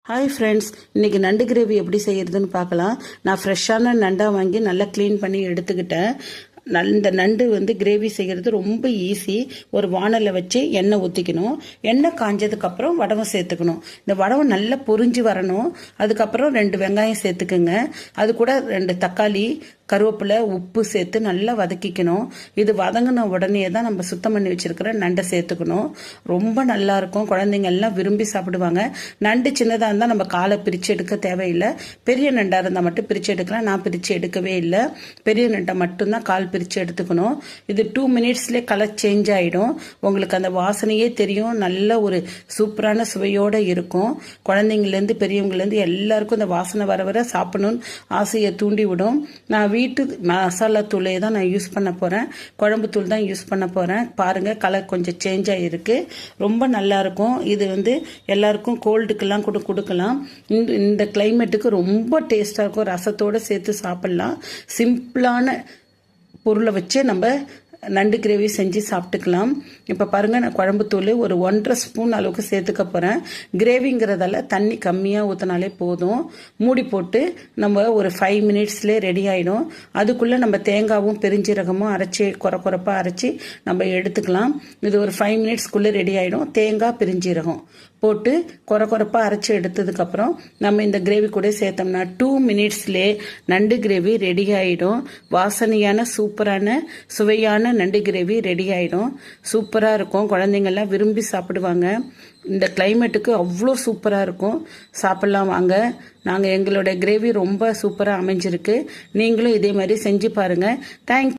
Hi friends, இன்றைக்கி நண்டு gravy எப்படி செய்கிறதுன்னு பார்க்கலாம். நான் ஃப்ரெஷ்ஷான நண்டாக வாங்கி நல்லா க்ளீன் பண்ணி எடுத்துக்கிட்டேன். இந்த நண்டு கிரேவி செய்கிறது ரொம்ப ஈஸி. ஒரு வானலில் வச்சு எண்ணெய் ஊற்றிக்கணும். எண்ணெய் காஞ்சதுக்கப்புறம் வடவை சேர்த்துக்கணும். இந்த வடவை நல்லா பொரிஞ்சு வரணும். அதுக்கப்புறம் 2 வெங்காயம் சேர்த்துக்குங்க. அது கூட 2 தக்காளி, கருவேப்பிலை, உப்பு சேர்த்து நல்லா வதக்கிக்கணும். இது வதங்கின உடனே தான் நம்ம சுத்தம் பண்ணி வச்சுருக்கிற நண்டை சேர்த்துக்கணும். ரொம்ப நல்லாயிருக்கும். குழந்தைங்க எல்லாம் விரும்பி சாப்பிடுவாங்க. நண்டு சின்னதாக இருந்தால் நம்ம காலை பிரித்து எடுக்க தேவையில்லை. பெரிய நண்டாக இருந்தால் மட்டும் பிரித்து எடுக்கலாம். நான் பிரித்து எடுக்கவே இல்லை. பெரிய நண்டை மட்டும்தான் கால் பிரித்து எடுத்துக்கணும். இது 2 மினிட்ஸ்லேயே கலர் சேஞ்ச் ஆகிடும். உங்களுக்கு அந்த வாசனையே தெரியும். நல்ல ஒரு சூப்பரான சுவையோடு இருக்கும். குழந்தைங்கள்லேருந்து பெரியவங்கலேருந்து எல்லாருக்கும் இந்த வாசனை வர வர சாப்பிடணும்னு ஆசையை தூண்டி விடும். நான் வீட்டு மசாலா தூளே தான் நான் யூஸ் பண்ண போகிறேன். குழம்பு தூள் தான் யூஸ் பண்ண போகிறேன். பாருங்கள், கலர் கொஞ்சம் சேஞ்ச் ஆகிருக்கு. ரொம்ப நல்லாயிருக்கும். இது எல்லாருக்கும் கோல்டுக்கெல்லாம் கூட கொடுக்கலாம். இந்த கிளைமேட்டுக்கு ரொம்ப டேஸ்ட்டாக இருக்கும். ரசத்தோடு சேர்த்து சாப்பிட்லாம். சிம்பிளான பொருளை வச்சு நம்ம நண்டு கிரேவி செஞ்சு சாப்பிட்டுக்கலாம். இப்போ பாருங்கள், நான் குழம்பு தூள் ஒரு 1.5 ஸ்பூன் அளவுக்கு சேர்த்துக்க போகிறேன். கிரேவிங்கிறதால தண்ணி கம்மியாக ஊற்றினாலே போதும். மூடி போட்டு நம்ம ஒரு 5 மினிட்ஸ்லேயே ரெடி ஆகிடும். அதுக்குள்ளே நம்ம தேங்காவும் பெருஞ்சீரகமும் அரைச்சி குறைப்பாக அரைச்சி நம்ம எடுத்துக்கலாம். இது ஒரு 5 மினிட்ஸ்க்குள்ளே ரெடி ஆகிடும். தேங்காய் பெருஞ்சீரகம் போட்டு குறைப்பாக அரைச்சி எடுத்ததுக்கப்புறம் நம்ம இந்த கிரேவி கூட சேர்த்தோம்னா 2 மினிட்ஸ்லேயே நண்டு கிரேவி ரெடி ஆகிடும். வாசனையான சூப்பரான சுவையான நண்டு கிரேவி ரெடி ஆகிடும். சூப்பராக இருக்கும். குழந்தைங்கள்லாம் விரும்பி சாப்பிடுவாங்க. இந்த கிளைமேட்டுக்கு அவ்வளோ சூப்பராக இருக்கும். சாப்பிட்லாம் வாங்க. எங்களோட கிரேவி ரொம்ப சூப்பராக அமைஞ்சிருக்கு. நீங்களும் இதே மாதிரி செஞ்சு பாருங்கள். தேங்க்யூ.